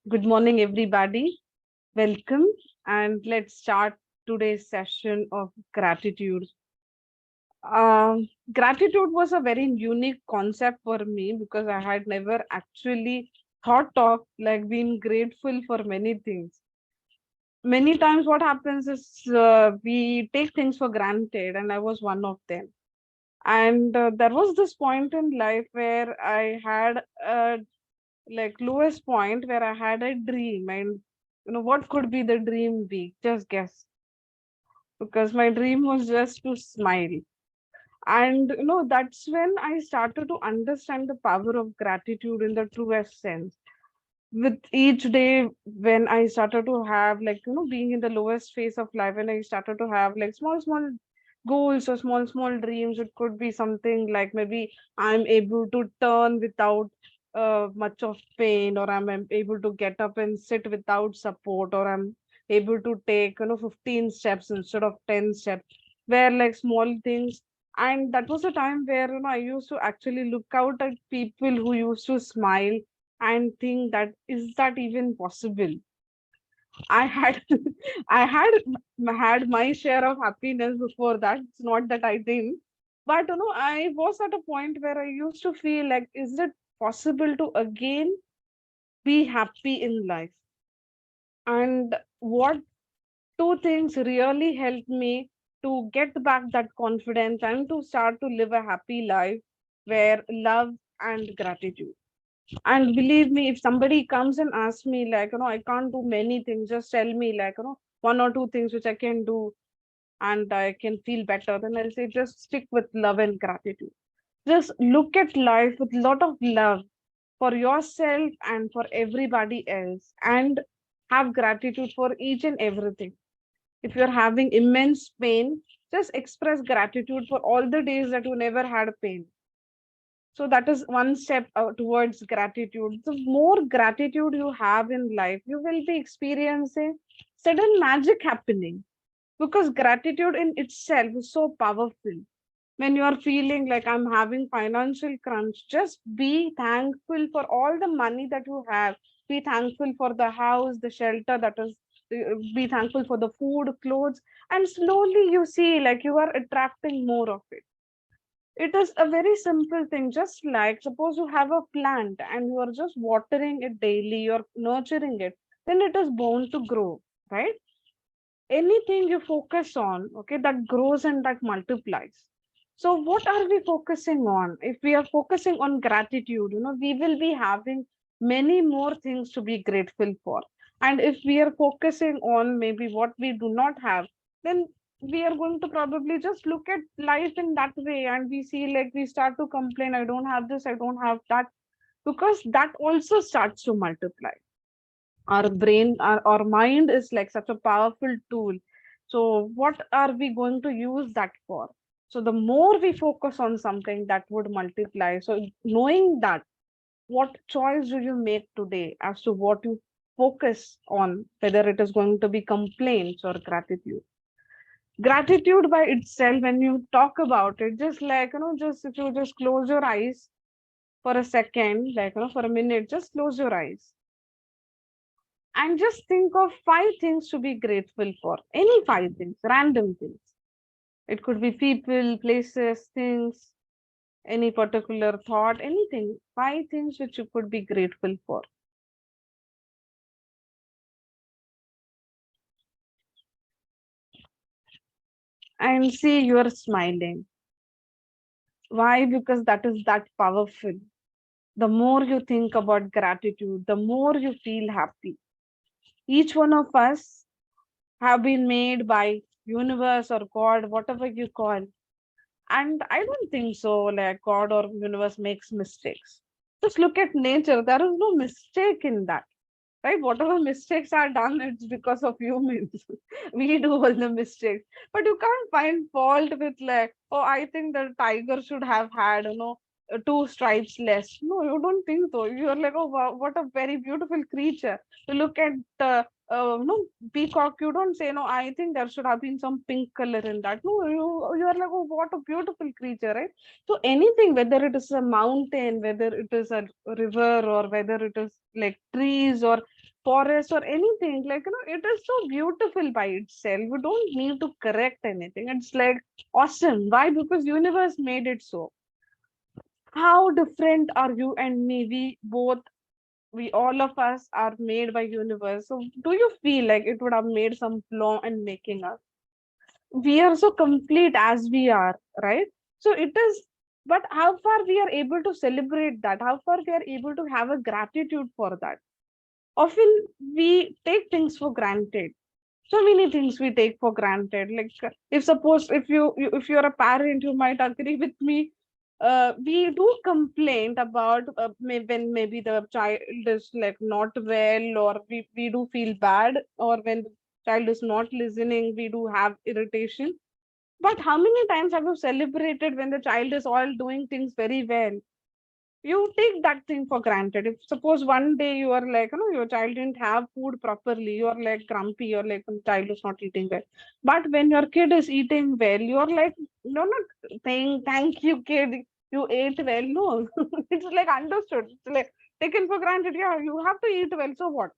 Good morning, everybody. Welcome, and let's start today's session of gratitude. Gratitude was a very unique concept for me because I had never actually thought of like being grateful for many things. Many times, what happens is we take things for granted, and I was one of them. And there was this point in life where I had a like lowest point where I had a dream, and what could be the dream be? Just guess. Because my dream was just to smile. And that's when I started to understand the power of gratitude in the truest sense. With each day, when I started to have being in the lowest phase of life, and I started to have like small goals or small dreams. It could be something like maybe I'm able to turn without much of pain, or I'm able to get up and sit without support, or I'm able to take 15 steps instead of 10 steps, where like small things. And that was a time where I used to actually look out at people who used to smile and think that is that even possible. I had I had my share of happiness before that. It's not that I didn't, but I was at a point where I used to feel like, is it possible to again be happy in life? And what two things really helped me to get back that confidence and to start to live a happy life were love and gratitude. And believe me, if somebody comes and asks me, like, I can't do many things, just tell me, like, one or two things which I can do and I can feel better, then I'll say, just stick with love and gratitude. Just look at life with a lot of love for yourself and for everybody else, and have gratitude for each and everything. If you're having immense pain, just express gratitude for all the days that you never had pain. So that is one step towards gratitude. The more gratitude you have in life, you will be experiencing sudden magic happening, because gratitude in itself is so powerful. When you are feeling like I'm having financial crunch, just be thankful for all the money that you have. Be thankful for the house, the shelter that is. Be thankful for the food, clothes, and slowly you see like you are attracting more of it. It is a very simple thing, just like suppose you have a plant and you are just watering it daily, you're nurturing it, then it is bound to grow, right? Anything you focus on, okay, that grows and that multiplies. So, what are we focusing on? If we are focusing on gratitude, we will be having many more things to be grateful for. And if we are focusing on maybe what we do not have, then we are going to probably just look at life in that way, and we see like we start to complain, I don't have this, I don't have that, because that also starts to multiply. Our brain, our mind is like such a powerful tool. So what are we going to use that for? So the more we focus on something, that would multiply. So knowing that, what choice do you make today as to what you focus on, whether it is going to be complaints or gratitude? Gratitude by itself, when you talk about it, just like just if you just close your eyes for a second, like for a minute, just close your eyes and just think of five things to be grateful for. Any five things, random things. It could be people, places, things, any particular thought, anything. Five things which you could be grateful for. And see, you are smiling. Why? Because that is that powerful. The more you think about gratitude, the more you feel happy. Each one of us have been made by universe or God, whatever you call. And I don't think so, like God or universe makes mistakes. Just look at nature. There is no mistake in that, right? Whatever mistakes are done, it's because of humans. We do all the mistakes. But you can't find fault with like, oh, I think the tiger should have had, two stripes less. No, you don't think so. You're like, oh, wow, what a very beautiful creature. You look at no peacock, you don't say, no, I think there should have been some pink color in that. No, you are like, oh, what a beautiful creature, right? So anything, whether it is a mountain, whether it is a river, or whether it is like trees or forest or anything, like, it is so beautiful by itself. We don't need to correct anything. It's like awesome. Why? Because universe made it so. How different are you and me? We all of us are made by universe. So do you feel like it would have made some flaw in making us? We are so complete as we are, right? So it is, but how far we are able to celebrate that, how far we are able to have a gratitude for that. Often we take things for granted. So many things we take for granted. Like, if suppose, if you're a parent, you might agree with me. We do complain about, when maybe the child is like not well, or we do feel bad, or when the child is not listening, we do have irritation. But how many times have you celebrated when the child is all doing things very well? You take that thing for granted. If suppose one day you are like, your child didn't have food properly, you're like grumpy, you're like, the child is not eating well. But when your kid is eating well, you're like, you're not saying thank you, kid, you ate well. No, it's like understood. It's like taken for granted. Yeah, you have to eat well. So what?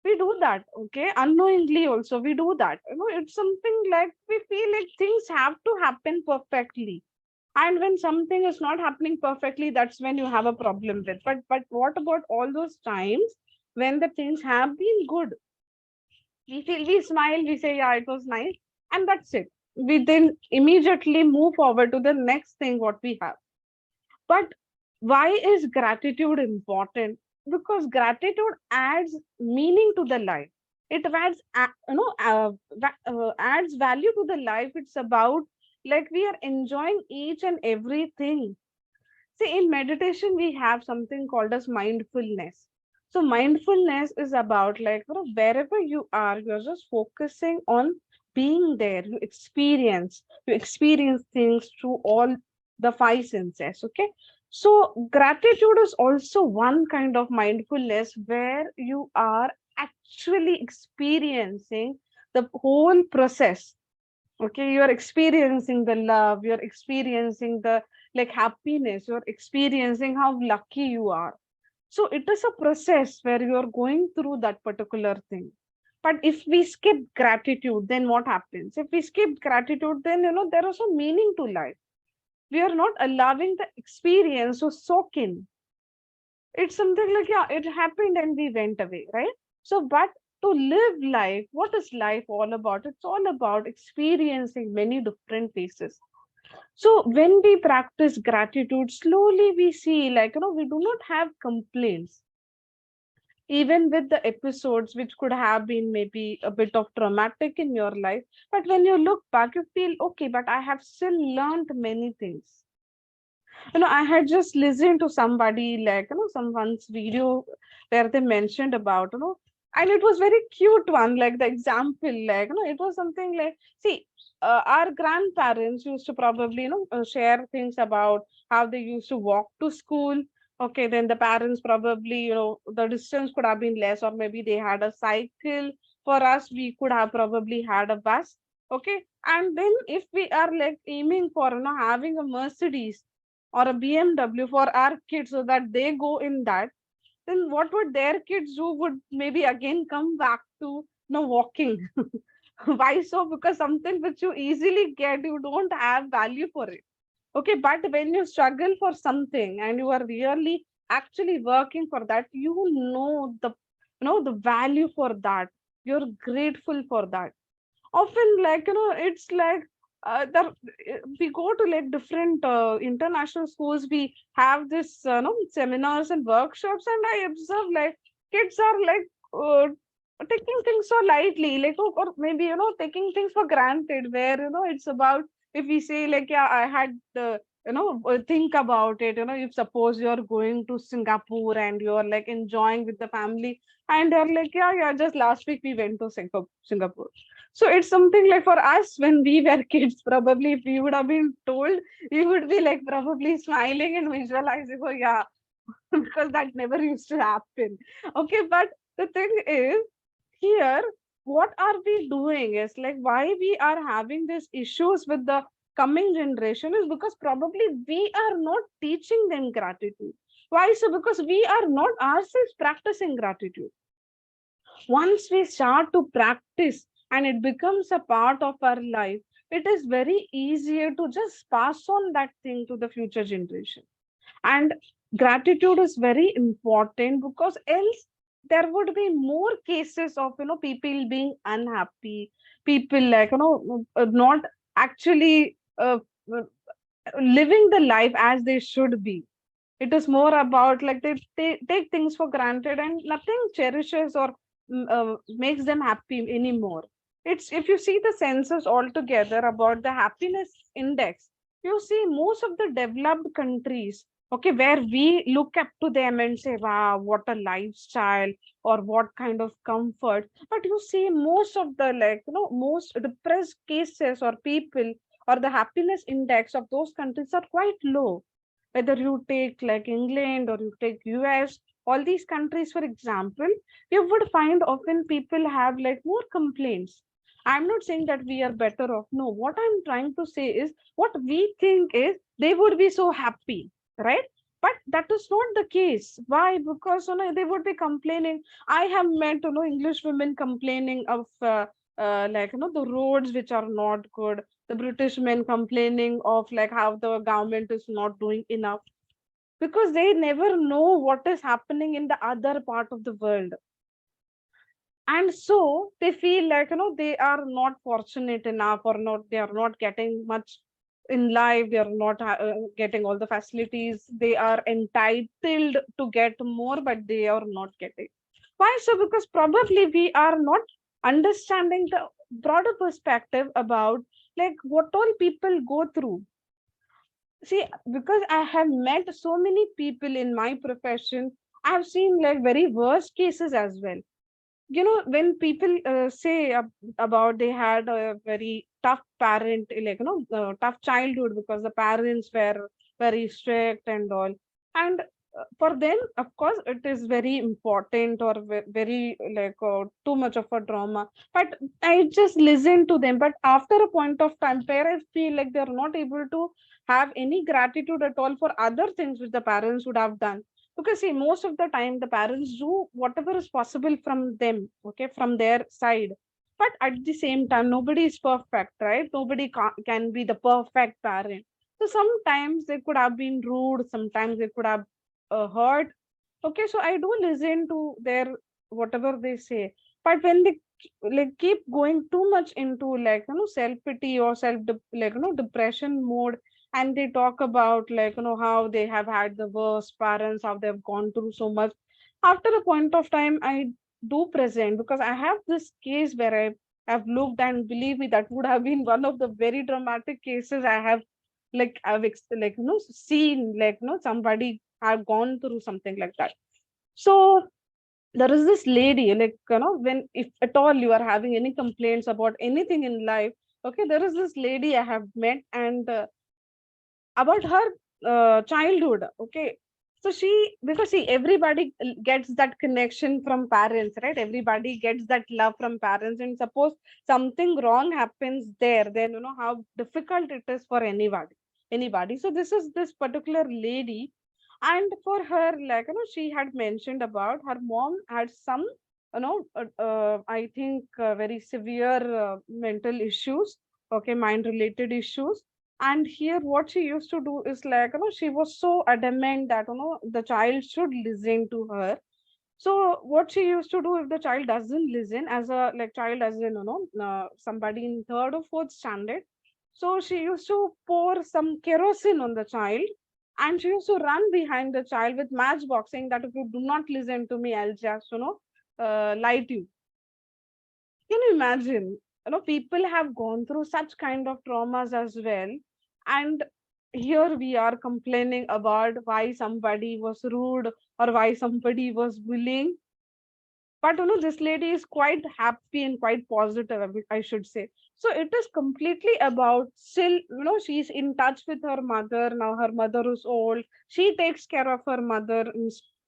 We do that, okay? Unknowingly also we do that. It's something like we feel like things have to happen perfectly, and when something is not happening perfectly, that's when you have a problem with. But what about all those times when the things have been good? We feel, we smile, we say, yeah, it was nice, and that's it. We then immediately move forward to the next thing what we have. But why is gratitude important? Because gratitude adds meaning to the life. It adds, adds value to the life. It's about like we are enjoying each and everything. See, in meditation, we have something called as mindfulness. So, mindfulness is about like, wherever you are, you're just focusing on being there. You experience things through all the five senses. Okay. So, gratitude is also one kind of mindfulness where you are actually experiencing the whole process. Okay, you're experiencing the love, you're experiencing the like happiness, you're experiencing how lucky you are. So it is a process where you're going through that particular thing. But if we skip gratitude, then what happens? If we skip gratitude, then there is no meaning to life. We are not allowing the experience to soak in. It's something like, yeah, it happened and we went away, right? So but to live life, what is life all about? It's all about experiencing many different phases. So when we practice gratitude, slowly we see, like, we do not have complaints, even with the episodes which could have been maybe a bit of traumatic in your life. But when you look back, you feel okay, but I have still learned many things. I had just listened to somebody, like, someone's video where they mentioned about, and it was very cute one, like the example, like, it was something like, see, our grandparents used to probably, share things about how they used to walk to school. Okay, then the parents probably, the distance could have been less, or maybe they had a cycle. For us, we could have probably had a bus. Okay, and then if we are like aiming for, having a Mercedes or a BMW for our kids so that they go in that, then what would their kids do? Would maybe again come back to walking. Why so? Because something which you easily get, you don't have value for it. Okay, but when you struggle for something and you are really actually working for that, the value for that. You're grateful for that. Often, like, it's like, we go to like different international schools. We have this seminars and workshops, and I observe like kids are like, taking things so lightly, like, or maybe taking things for granted, where it's about, if we say like, yeah, I had think about it, if suppose you're going to Singapore and you're like enjoying with the family, and they're like, yeah, yeah, just last week we went to Singapore. So it's something like, for us when we were kids, probably if we would have been told, we would be like probably smiling and visualizing, oh yeah, because that never used to happen. Okay, but the thing is, here, what are we doing is like, why we are having these issues with the coming generation is because probably we are not teaching them gratitude. Why so? Because we are not ourselves practicing gratitude. Once we start to practice and it becomes a part of our life, it is very easier to just pass on that thing to the future generation. And gratitude is very important, because else there would be more cases of people being unhappy, people not actually living the life as they should be. It is more about like they take things for granted and nothing cherishes or makes them happy anymore. It's, if you see the census altogether about the happiness index, you see most of the developed countries, okay, where we look up to them and say, wow, what a lifestyle or what kind of comfort. But you see most of the most depressed cases or people, or the happiness index of those countries are quite low. Whether you take like England or you take US, all these countries, for example, you would find often people have like more complaints. I'm not saying that we are better off. No, what I'm trying to say is what we think is they would be so happy, right? But that is not the case. Why? Because they would be complaining. I have met English women complaining of the roads which are not good, the British men complaining of like how the government is not doing enough, because they never know what is happening in the other part of the world. And so they feel like they are not fortunate enough, or not, they are not getting much in life, they are not getting all the facilities they are entitled to get more, but they are not getting. Why so? Because probably we are not understanding the broader perspective about like what all people go through. See, because I have met so many people in my profession, I have seen like very worst cases as well. When people say about they had a very tough parent, like tough childhood, because the parents were very strict and all. And for them, of course, it is very important, or very like too much of a trauma. But I just listen to them. But after a point of time, parents feel like they're not able to have any gratitude at all for other things which the parents would have done. Because see, most of the time the parents do whatever is possible from them, okay, from their side. But at the same time, nobody is perfect, right? Nobody can be the perfect parent. So sometimes they could have been rude, sometimes they could have hurt. Okay, so I do listen to their whatever they say. But when they like keep going too much into like self pity or depression mode, and they talk about like how they have had the worst parents, how they've gone through so much. After a point of time, I do present, because I have this case where I have looked, and believe me, that would have been one of the very dramatic cases I have seen, somebody have gone through something like that. So there is this lady, like when if at all you are having any complaints about anything in life, okay, there is this lady I have met, and about her childhood, okay. So she, because see, everybody gets that connection from parents, right? Everybody gets that love from parents, and suppose something wrong happens there, then how difficult it is for anybody. So this is this particular lady, and for her, like she had mentioned about her mom had some I think very severe mental issues, okay, mind related issues. And here what she used to do is like she was so adamant that the child should listen to her. So what she used to do, if the child doesn't listen, as a like child, as in somebody in third or fourth standard, so she used to pour some kerosene on the child, and she used to run behind the child with matchbox, saying that if you do not listen to me, I'll just light you. Can you imagine? People have gone through such kind of traumas as well. And here we are complaining about why somebody was rude or why somebody was bullying. But this lady is quite happy and quite positive, I should say. So it is completely about still, she's in touch with her mother. Now her mother is old. She takes care of her mother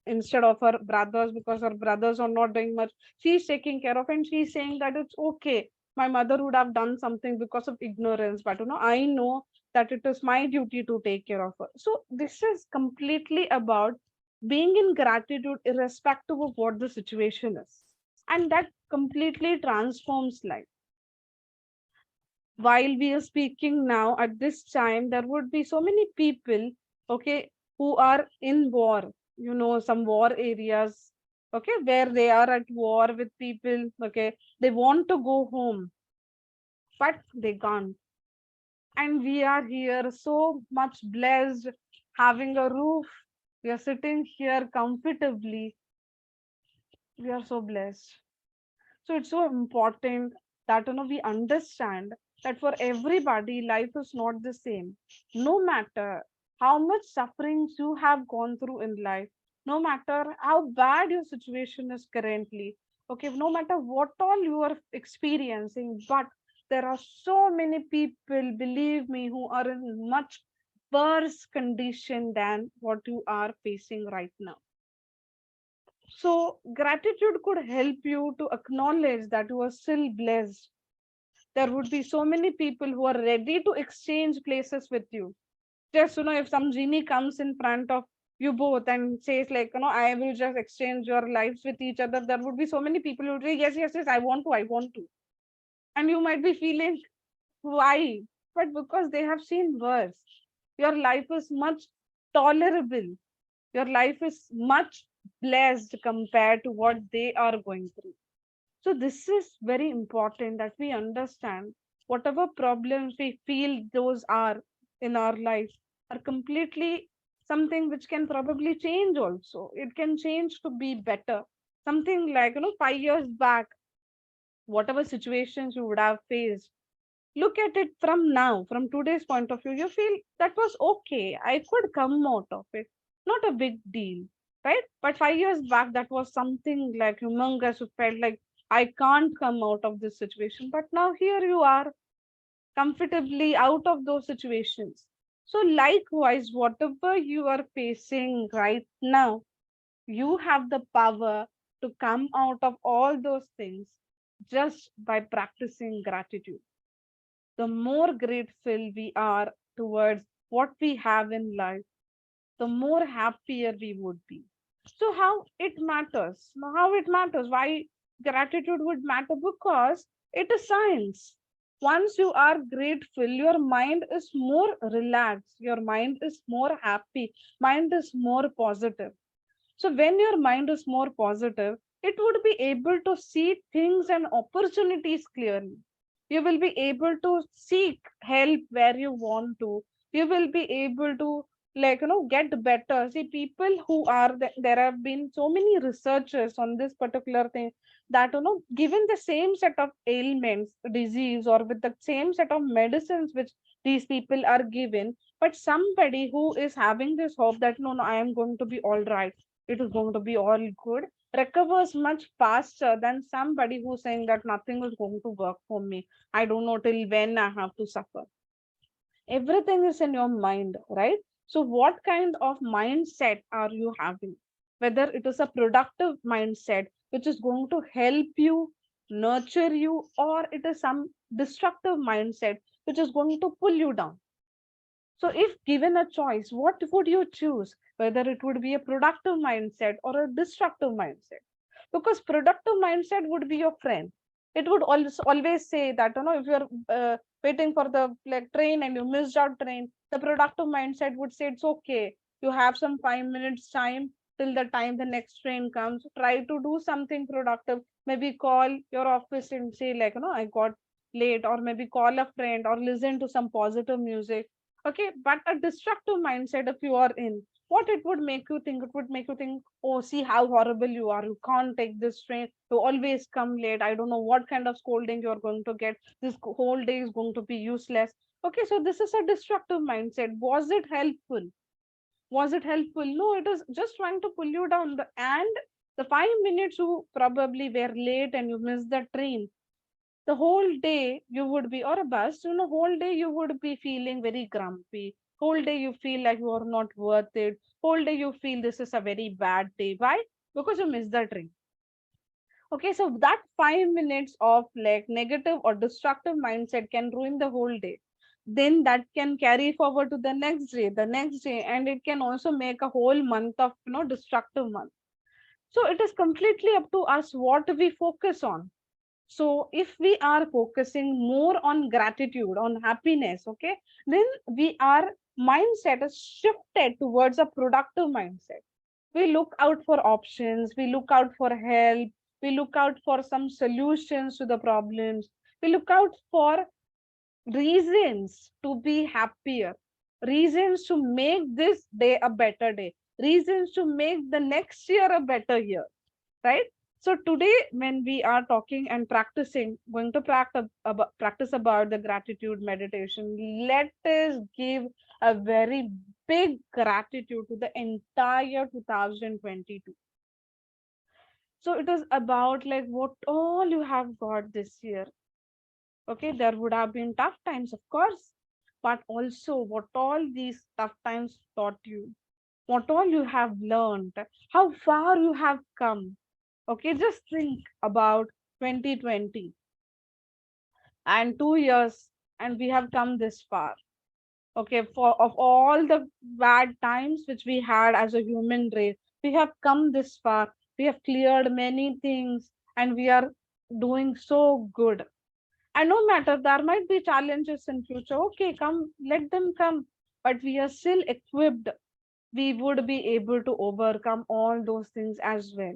instead of her brothers, because her brothers are not doing much. She's taking care of, and she's saying that it's okay. My mother would have done something because of ignorance, but I know that it is my duty to take care of her. So this is completely about being in gratitude irrespective of what the situation is. and that completely transforms life. While we are speaking now at this time, there would be so many people, okay, who are in war, some war areas, okay, where they are at war with people, okay, they want to go home, but they can't. And we are here so much blessed, having a roof. We are sitting here comfortably. We are so blessed. So it's so important that we understand that for everybody, life is not the same. No matter how much sufferings you have gone through in life, no matter how bad your situation is currently, okay, no matter what all you are experiencing, but there are so many people, believe me, who are in much worse condition than what you are facing right now. So, gratitude could help you to acknowledge that you are still blessed. There would be so many people who are ready to exchange places with you. Just, if some genie comes in front of you both and says, like, I will just exchange your lives with each other, there would be so many people who would say, yes, yes, yes, I want to, I want to. And you might be feeling, why? But because they have seen worse. Your life is much tolerable. Your life is much blessed compared to what they are going through. So, this is very important that we understand whatever problems we feel those are in our life are completely something which can probably change also. It can change to be better. Something like, 5 years back, whatever situations you would have faced, look at it from now, from today's point of view. You feel that was okay. I could come out of it. Not a big deal, right? But 5 years back, that was something like humongous. You felt like I can't come out of this situation. But now here you are, comfortably out of those situations. So, likewise, whatever you are facing right now, you have the power to come out of all those things just by practicing gratitude. The more grateful we are towards what we have in life, the more happier we would be. So, how it matters? Now, how it matters? Why gratitude would matter? Because it is science. Once you are grateful, your mind is more relaxed, your mind is more happy, mind is more positive. So, when your mind is more positive, it would be able to see things and opportunities clearly. You will be able to seek help where you want to. You will be able to, like, get better. See, people who are, there have been so many researchers on this particular thing that, given the same set of ailments, disease, or with the same set of medicines which these people are given, but somebody who is having this hope that, no, no, I am going to be all right, it is going to be all good, recovers much faster than somebody who's saying that nothing is going to work for me. I don't know till when I have to suffer. Everything is in your mind, right? So, what kind of mindset are you having? Whether it is a productive mindset, which is going to help you, nurture you, or it is some destructive mindset, which is going to pull you down. So, if given a choice, what would you choose? Whether it would be a productive mindset or a destructive mindset? Because productive mindset would be your friend. It would always say that, if you're waiting for the like train and you missed out train, the productive mindset would say it's okay. You have some 5 minutes time till the time the next train comes. Try to do something productive. Maybe call your office and say like, I got late, or maybe call a friend or listen to some positive music. Okay, but a destructive mindset, if you are in, what it would make you think? It would make you think, oh, see how horrible you are. You can't take this train. You always come late. I don't know what kind of scolding you're going to get. This whole day is going to be useless. Okay, so this is a destructive mindset. Was it helpful? Was it helpful? No, it is just trying to pull you down. And the 5 minutes you probably were late and you missed the train, the whole day you would be, or a bus, whole day you would be feeling very grumpy. Whole day you feel like you are not worth it. Whole day you feel this is a very bad day. Why? Because you missed the train. Okay, so that 5 minutes of like negative or destructive mindset can ruin the whole day. Then that can carry forward to the next day, and it can also make a whole month of destructive month. So it is completely up to us what we focus on. So if we are focusing more on gratitude, on happiness, okay, then our mindset is shifted towards a productive mindset. We look out for options, we look out for help, we look out for some solutions to the problems, we look out for reasons to be happier, reasons to make this day a better day, reasons to make the next year a better year, right? So today, when we are talking and practicing, going to practice about the gratitude meditation, let us give a very big gratitude to the entire 2022. So it is about like what all you have got this year. Okay, there would have been tough times, of course, but also what all these tough times taught you, what all you have learned, how far you have come. Okay, just think about 2020 and 2 years, and we have come this far. Okay, for of all the bad times which we had as a human race, we have come this far. We have cleared many things, and we are doing so good. And no matter there might be challenges in future, okay, come, let them come. But we are still equipped. We would be able to overcome all those things as well.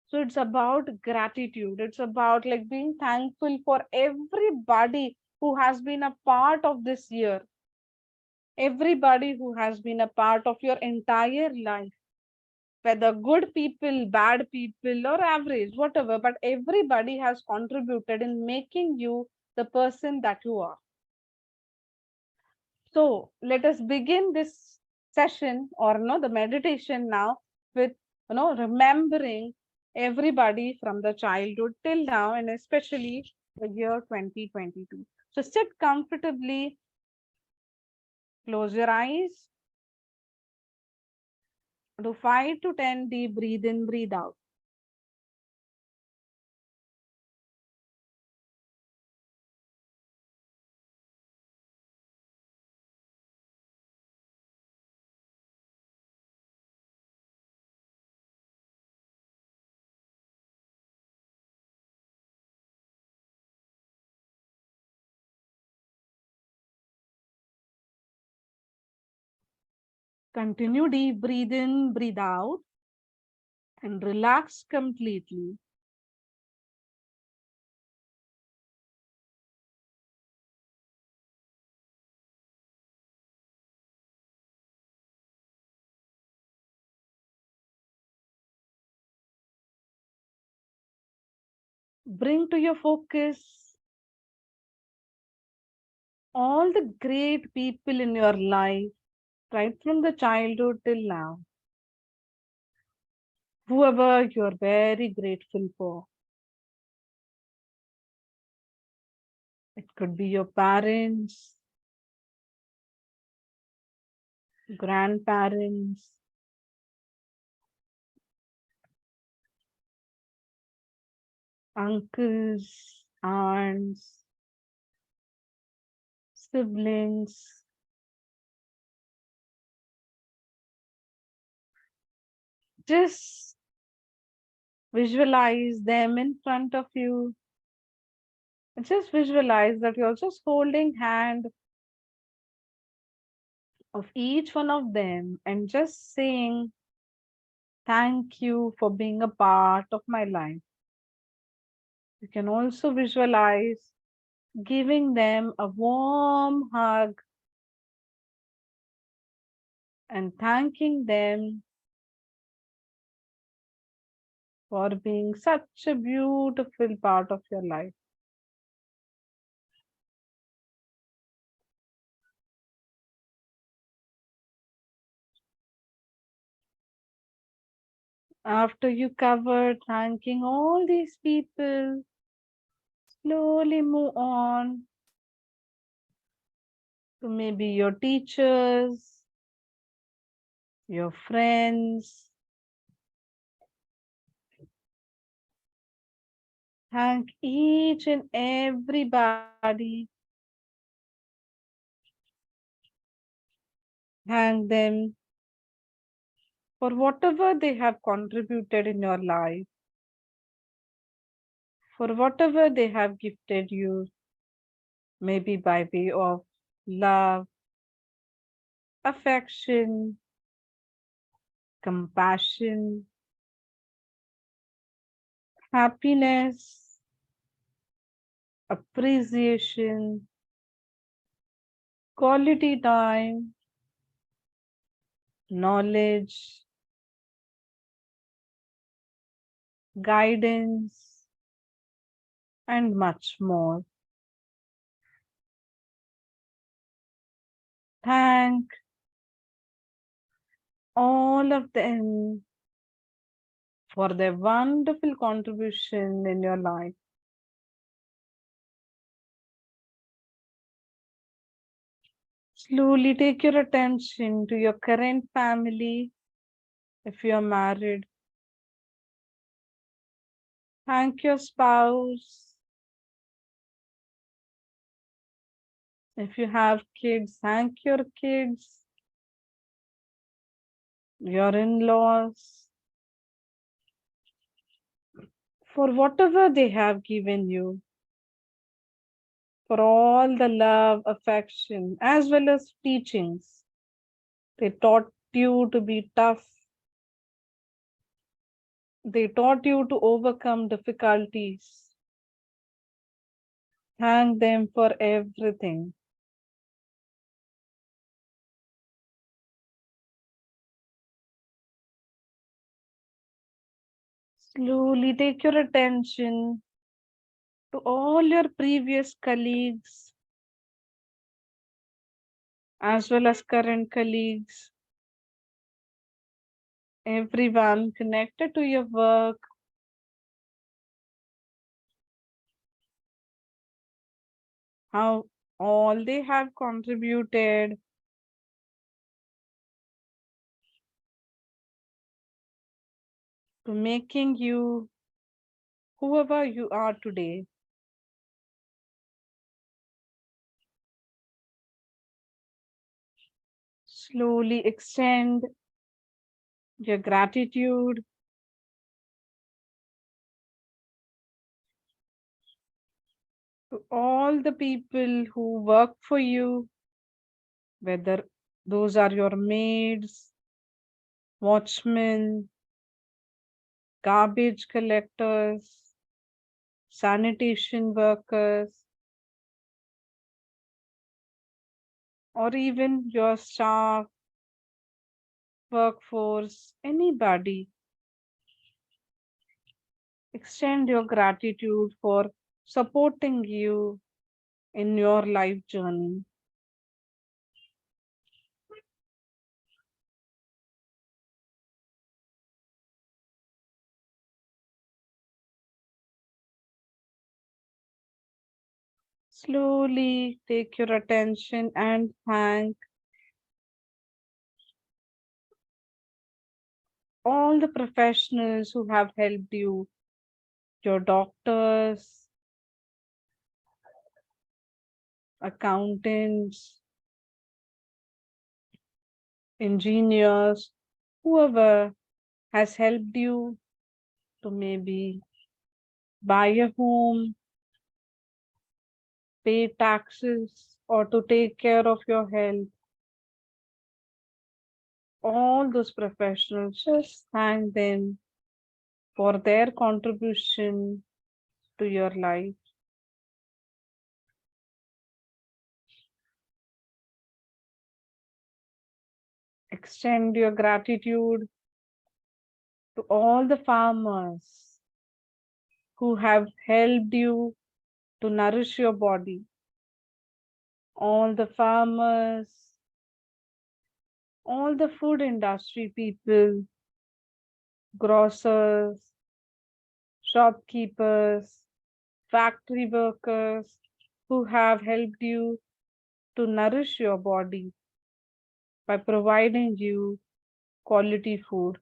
So it's about gratitude. It's about like being thankful for everybody who has been a part of this year, everybody who has been a part of your entire life, whether good people, bad people, or average, whatever, but everybody has contributed in making you the person that you are. So let us begin this session or no the meditation now with remembering everybody from the childhood till now, and especially the year 2022. So sit comfortably, close your eyes, do 5 to 10 deep breathe in, breathe out. Continue deep breathe in, breathe out, and relax completely. Bring to your focus all the great people in your life, right from the childhood till now, whoever you're very grateful for. It could be your parents, grandparents, uncles, aunts, siblings. Just visualize them in front of you. Just visualize that you're just holding hand of each one of them and just saying, thank you for being a part of my life. You can also visualize giving them a warm hug and thanking them for being such a beautiful part of your life. After you cover thanking all these people, slowly move on to maybe your teachers, your friends. Thank each and everybody. Thank them for whatever they have contributed in your life, for whatever they have gifted you, maybe by way of love, affection, compassion, happiness, appreciation, quality time, knowledge, guidance, and much more. Thank all of them for their wonderful contribution in your life. Slowly take your attention to your current family if you are married. Thank your spouse. If you have kids, thank your kids, your in laws, for whatever they have given you, for all the love, affection, as well as teachings. They taught you to be tough, they taught you to overcome difficulties. Thank them for everything. Slowly take your attention to all your previous colleagues as well as current colleagues, everyone connected to your work, how all they have contributed to making you whoever you are today. Slowly extend your gratitude to all the people who work for you, whether those are your maids, watchmen, garbage collectors, sanitation workers, or even your staff, workforce, anybody. Extend your gratitude for supporting you in your life journey. Slowly take your attention and thank all the professionals who have helped you, your doctors, accountants, engineers, whoever has helped you to maybe buy a home, pay taxes, or to take care of your health. All those professionals, just thank them for their contribution to your life. Extend your gratitude to all the farmers who have helped you to nourish your body. All the farmers, all the food industry people, grocers, shopkeepers, factory workers who have helped you to nourish your body by providing you quality food.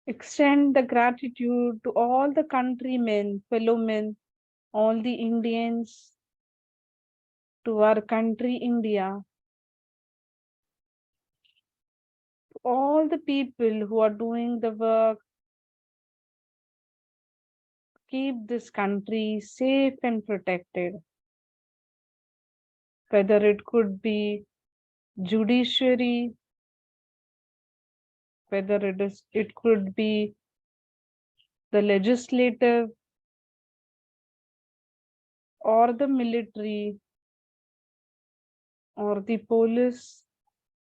Extend the gratitude to all the countrymen, fellow men, all the Indians, to our country, India, all the people who are doing the work, keep this country safe and protected. Whether it could be judiciary, whether it could be the legislative or the military or the police.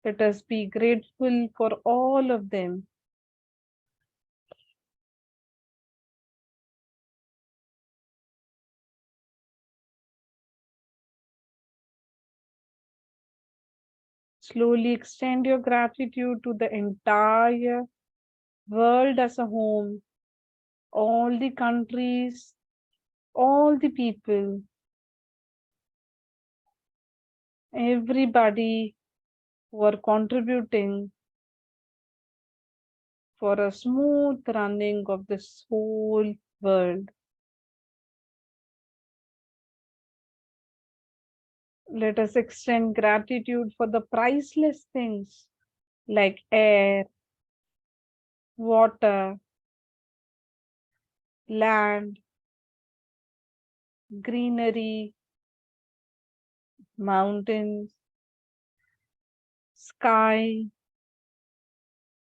Let us be grateful for all of them. Slowly extend your gratitude to the entire world as a whole, all the countries, all the people, everybody who are contributing for a smooth running of this whole world. Let us extend gratitude for the priceless things like air, water, land, greenery, mountains, sky,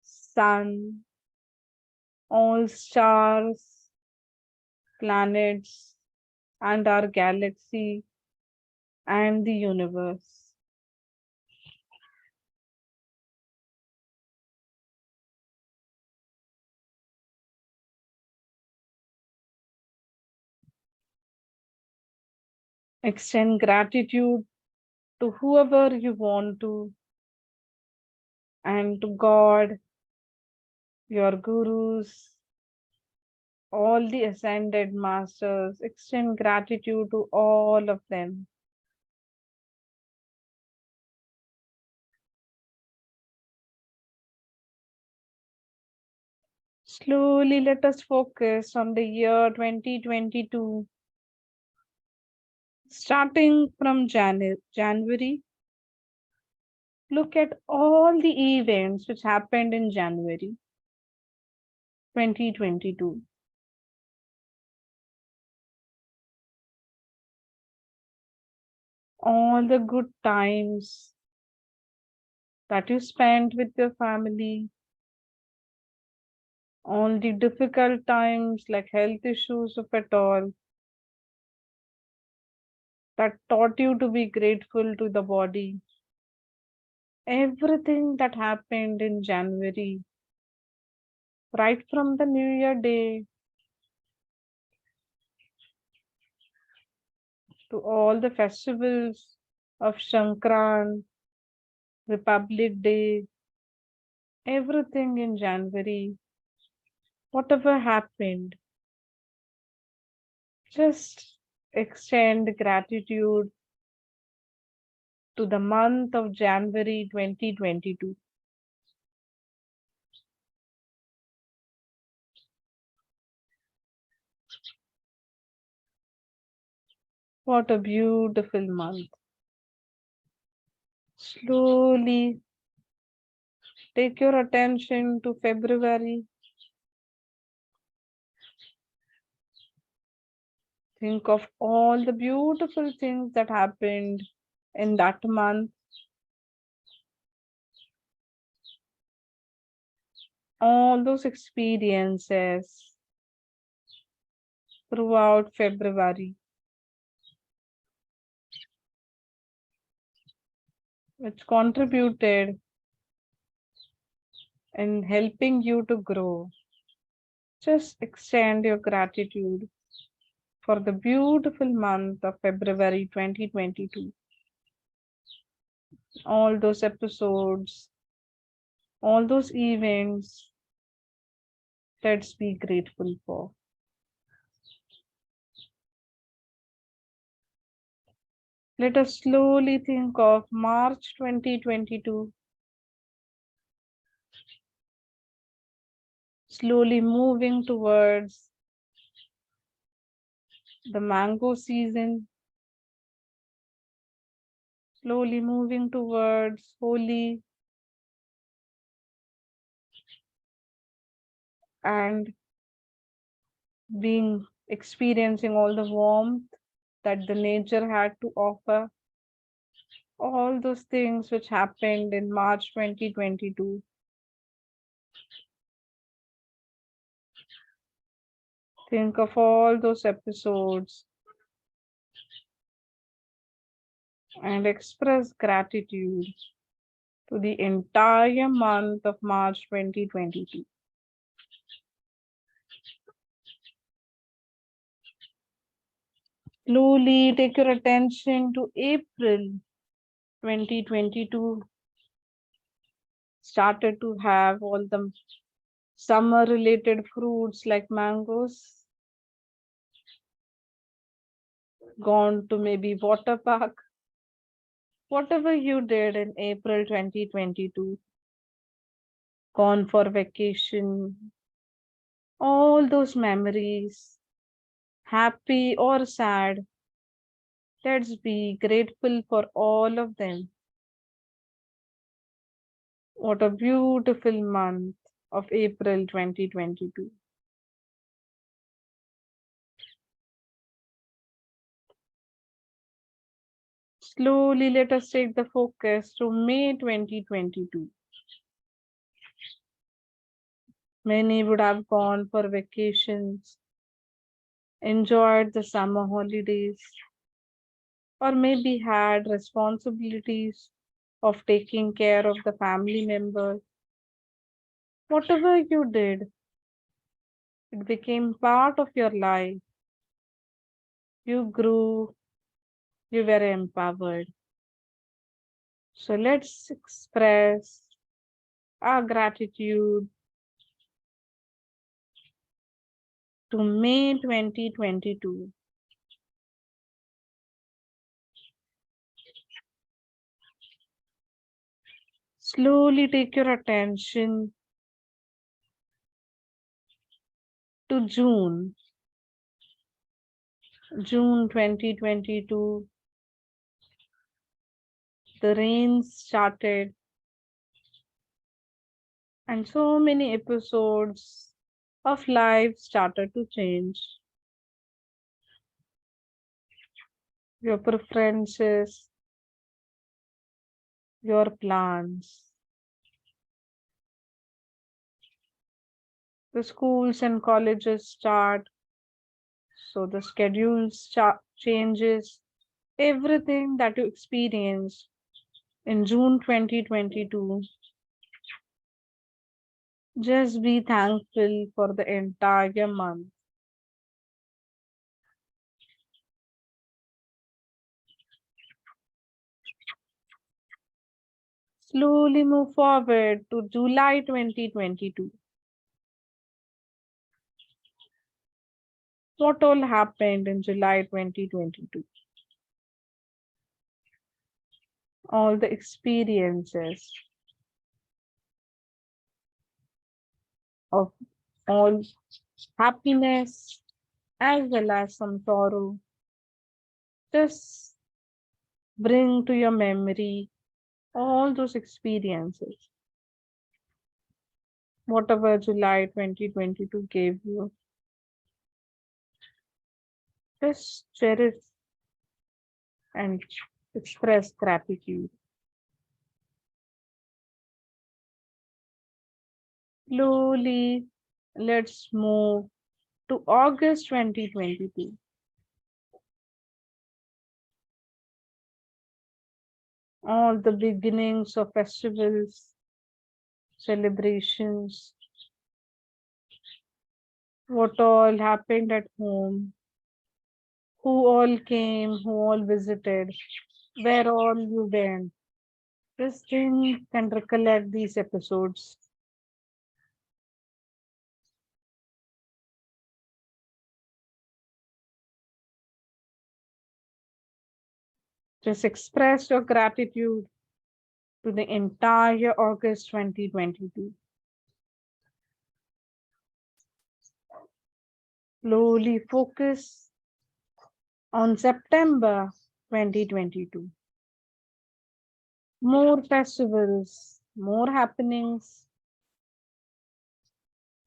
sun, all stars, planets, and our galaxy and the universe. Extend gratitude to whoever you want to, and to God, your gurus, all the ascended masters. Extend gratitude to all of them. Slowly let us focus on the year 2022, starting from January. Look at all the events which happened in January 2022. All the good times that you spent with your family, all the difficult times like health issues, if at all, that taught you to be grateful to the body. Everything that happened in January, right from the New Year Day to all the festivals of Shankran, Republic Day, everything in January, whatever happened, just extend gratitude to the month of January 2022. What a beautiful month. Slowly take your attention to February. Think of all the beautiful things that happened in that month. All those experiences throughout February, which contributed in helping you to grow. Just extend your gratitude for the beautiful month of February 2022. All those episodes, all those events, let's be grateful for. Let us slowly think of March 2022. slowly moving towards the mango season, slowly moving towards Holi, and being experiencing all the warmth that the nature had to offer, all those things which happened in March 2022. Think of all those episodes and express gratitude to the entire month of March 2022. Slowly take your attention to April 2022. Started to have all the summer related fruits like mangoes, gone to maybe water park, whatever you did in April 2022, gone for vacation, all those memories, happy or sad, let's be grateful for all of them. What a beautiful month of April 2022. Slowly let us take the focus to May 2022. Many would have gone for vacations, enjoyed the summer holidays, or maybe had responsibilities of taking care of the family members. Whatever you did, it became part of your life. You grew, you were empowered. So let's express our gratitude to May 2022. Slowly take your attention to June 2022. The rains started, and so many episodes of life started to change. Your preferences, your plans. The schools and colleges start, so the changes. Everything that you experience in June 2022, just be thankful for the entire month. Slowly move forward to July 2022. What all happened in July 2022? All the experiences of all happiness as well as some sorrow. Just bring to your memory all those experiences, whatever July 2022 gave you. Just cherish and express gratitude. Slowly, let's move to August 2022. All the beginnings of festivals, celebrations, what all happened at home, who all came, who all visited, where all you went. Just think and recollect these episodes. Just express your gratitude to the entire August 2022. Slowly focus on September 2022. More festivals, more happenings,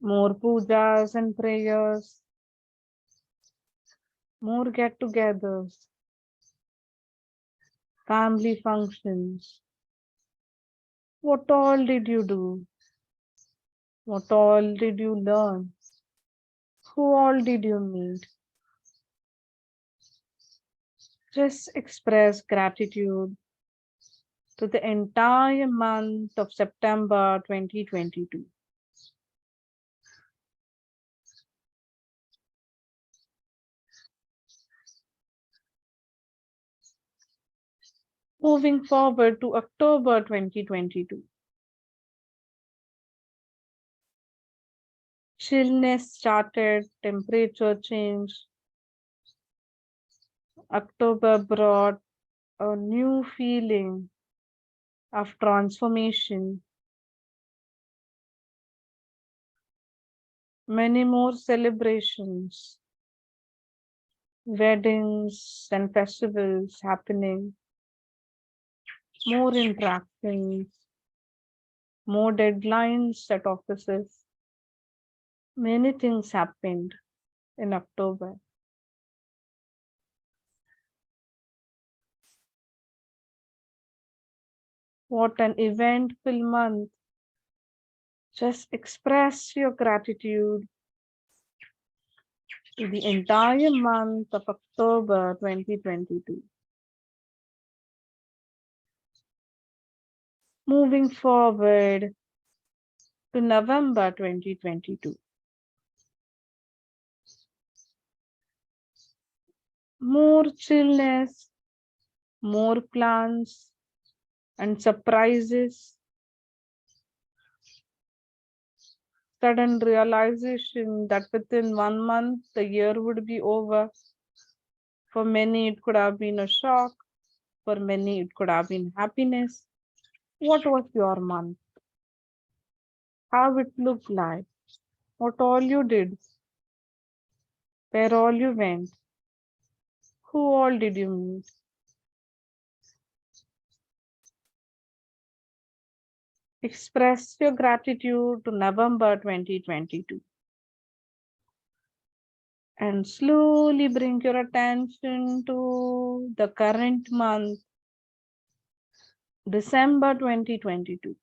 more pujas and prayers, more get togethers, family functions. What all did you do? What all did you learn? Who all did you meet? Just express gratitude to the entire month of September 2022. Moving forward to October 2022. Chillness started, temperature change. October brought a new feeling of transformation. Many more celebrations, weddings and festivals happening, more interactions, more deadlines at offices. Many things happened in October. What an eventful month. Just express your gratitude to the entire month of October 2022. Moving forward to November 2022. More chillness, more plans and surprises, sudden realization that within 1 month the year would be over. For many, it could have been a shock. For many, it could have been happiness. What was your month? How it looked like? What all you did? Where all you went? Who all did you meet? Express your gratitude to November 2022. And slowly bring your attention to the current month, December 2022.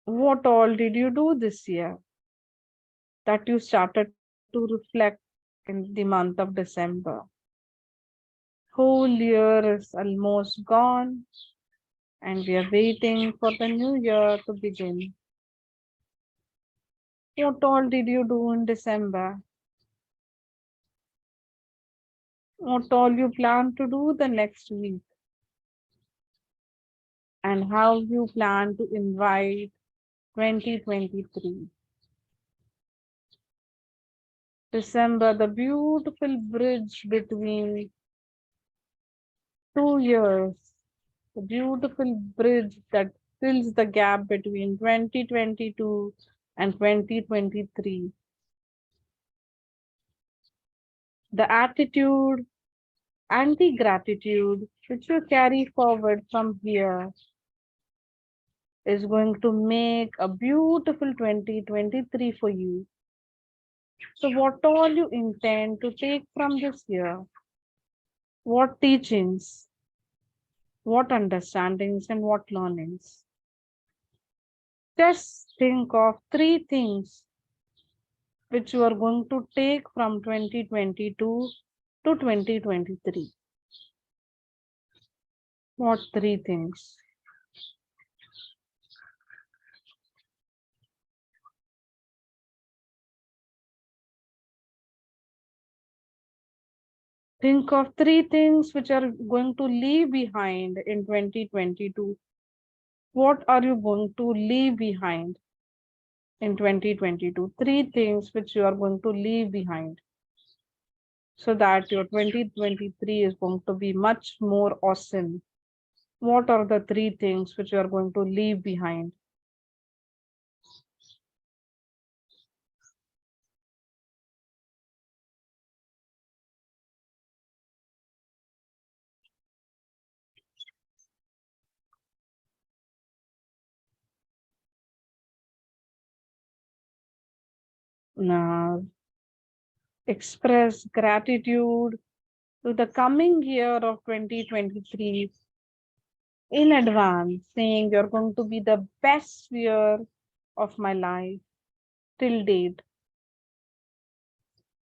What all did you do this year that you started to reflect in the month of December? Whole year is almost gone and we are waiting for the new year to begin. What all did you do in December? What all you plan to do the next week? And how you plan to invite 2023. December, the beautiful bridge between 2 years, the beautiful bridge that fills the gap between 2022 and 2023. The attitude and the gratitude which you carry forward from here is going to make a beautiful 2023 for you. So what all you intend to take from this year? What teachings, what understandings and what learnings? Just think of 3 things which you are going to take from 2022 to 2023. What 3 things? Think of 3 things which are going to leave behind in 2022. What are you going to leave behind in 2022? 3 things which you are going to leave behind so that your 2023 is going to be much more awesome. What are the 3 things which you are going to leave behind? Now, express gratitude to the coming year of 2023 in advance, saying you're going to be the best year of my life till date.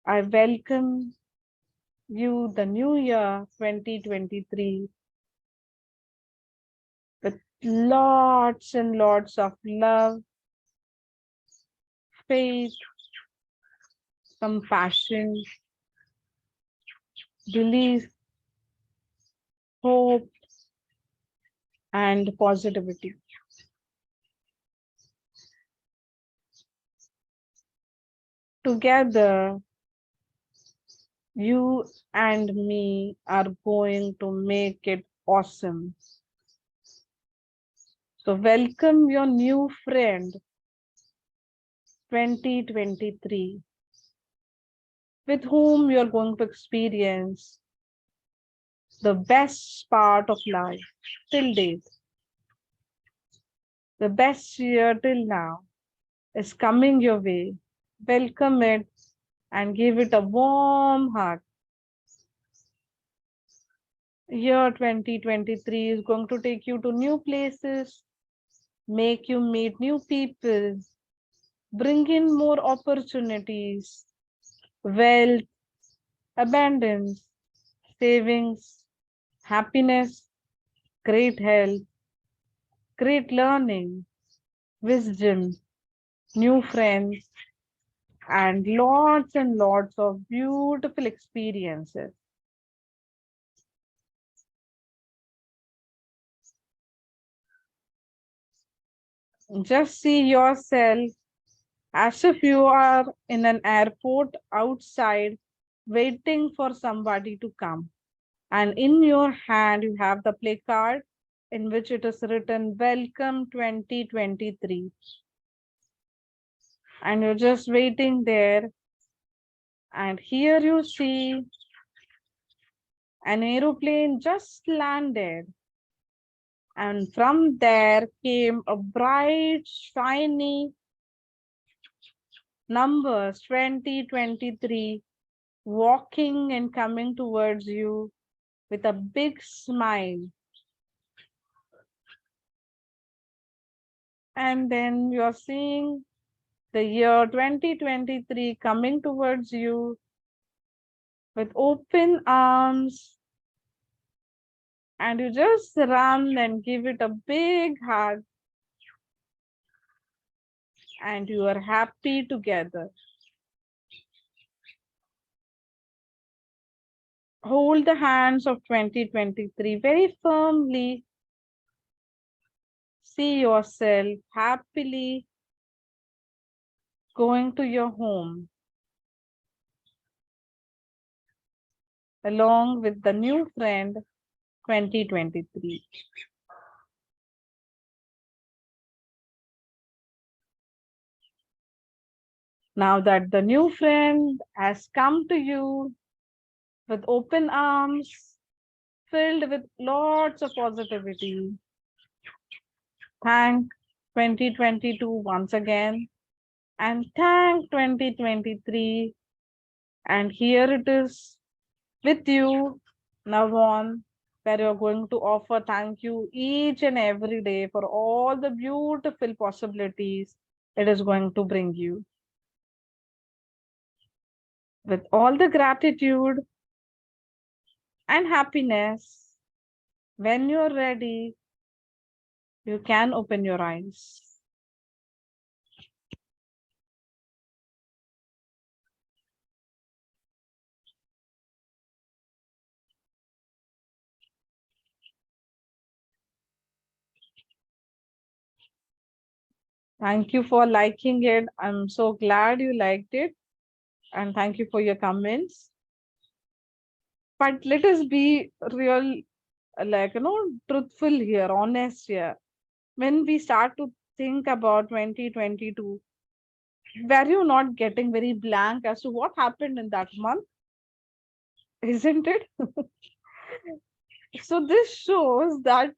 I welcome you, the new year 2023, with lots and lots of love, faith, compassion, belief, hope, and positivity. Together, you and me are going to make it awesome. So, welcome your new friend 2023, with whom you're going to experience the best part of life till date. The best year till now is coming your way. Welcome it and give it a warm hug. Year 2023 is going to take you to new places, make you meet new people, bring in more opportunities, wealth, abundance, savings, happiness, great health, great learning, wisdom, new friends, and lots of beautiful experiences. Just see yourself as if you are in an airport outside waiting for somebody to come. And in your hand, you have the placard in which it is written, Welcome 2023. And you're just waiting there. And here you see an aeroplane just landed. And from there came a bright, shiny numbers 2023 walking and coming towards you with a big smile. And then you're seeing the year 2023 coming towards you with open arms, and you just run and give it a big hug, and you are happy together. Hold the hands of 2023 very firmly. See yourself happily going to your home along with the new friend 2023. Now that the new friend has come to you with open arms, filled with lots of positivity, thank 2022 once again, and thank 2023. And here it is with you now on, where you're going to offer thank you each and every day for all the beautiful possibilities it is going to bring you. With all the gratitude and happiness, when you're ready, you can open your eyes. Thank you for liking it. I'm so glad you liked it. And thank you for your comments. But let us be real, like, truthful here, honest here. When we start to think about 2022, were you not getting very blank as to what happened in that month? Isn't it? So this shows that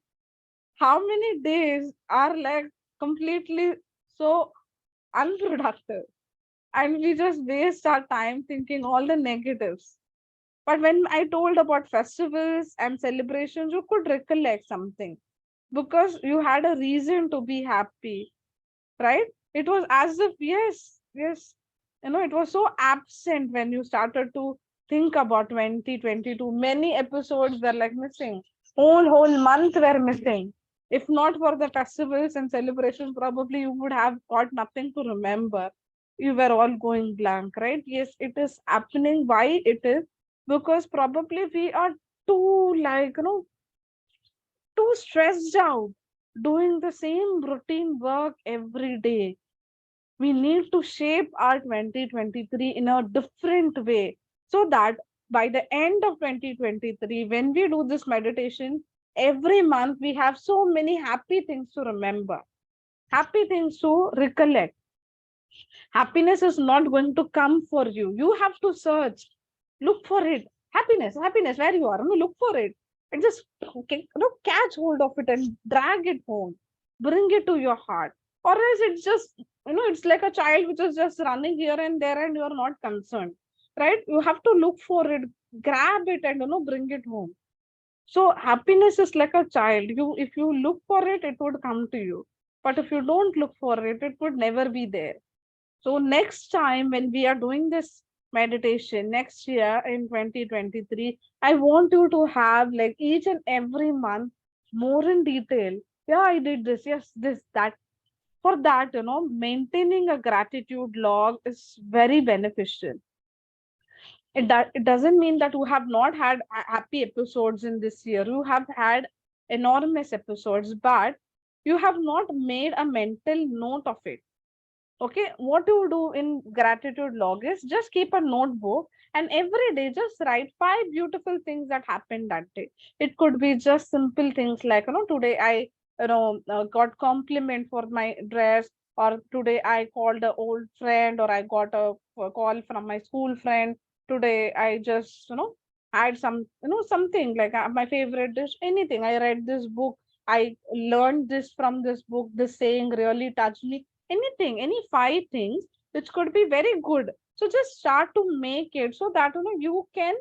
how many days are like completely so unproductive. and we just waste our time thinking all the negatives. But when I told about festivals and celebrations, you could recollect something because you had a reason to be happy, right? It was as if, yes, yes, it was so absent when you started to think about 2022. Many episodes were like missing. Whole month were missing. If not for the festivals and celebrations, probably you would have got nothing to remember. You were all going blank, right? Yes, it is happening. Why it is? Because probably we are too, like, too stressed out doing the same routine work every day. We need to shape our 2023 in a different way, so that by the end of 2023, when we do this meditation every month, we have so many happy things to remember, happy things to recollect. Happiness is not going to come for you. You have to search, look for it. Happiness, where you are, look for it, and just, okay, catch hold of it and drag it home, bring it to your heart. Or else it's just, it's like a child which is just running here and there and you are not concerned, right? You have to look for it, grab it, and bring it home. So happiness is like a child. You, if you look for it, it would come to you. But if you don't look for it, it would never be there. So next time when we are doing this meditation next year in 2023, I want you to have like each and every month more in detail. Yeah, I did this. Yes, this, that. For that, maintaining a gratitude log is very beneficial. It doesn't mean that you have not had happy episodes in this year. You have had enormous episodes, but you have not made a mental note of it. Okay, what you do in gratitude log is just keep a notebook, and every day just write 5 beautiful things that happened that day. It could be just simple things like, today I, got compliment for my dress, or today I called an old friend, or I got a call from my school friend. Today I just, had some, something like my favorite dish, anything. I read this book, I learned this from this book, this saying really touched me. Anything, any 5 things which could be very good. So just start to make it so that you can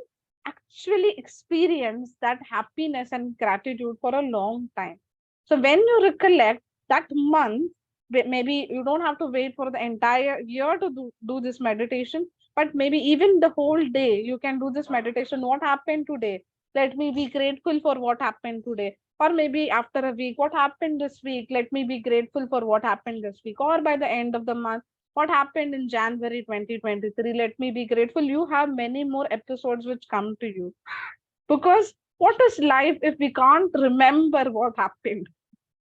actually experience that happiness and gratitude for a long time. So when you recollect that month, maybe you don't have to wait for the entire year to do this meditation, but maybe even the whole day you can do this meditation. What happened today? Let me be grateful for what happened today. Or maybe after a week, what happened this week? Let me be grateful for what happened this week. Or by the end of the month, what happened in January 2023? Let me be grateful. You have many more episodes which come to you. Because what is life if we can't remember what happened?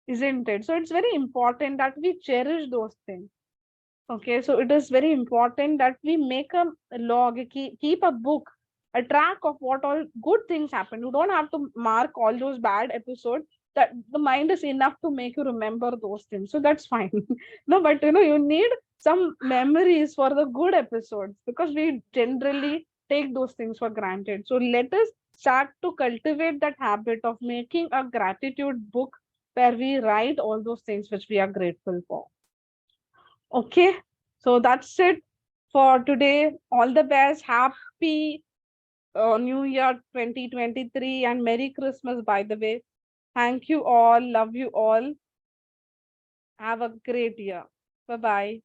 Isn't it? So it's very important that we cherish those things. Okay, so it is very important that we make a log, keep a book, a track of what all good things happen. You don't have to mark all those bad episodes. That the mind is enough to make you remember those things. So that's fine. No, but you need some memories for the good episodes, because we generally take those things for granted. So let us start to cultivate that habit of making a gratitude book where we write all those things which we are grateful for. Okay, so that's it for today. All the best. Happy New Year 2023 and Merry Christmas, by the way. Thank you all. Love you all. Have a great year. Bye bye.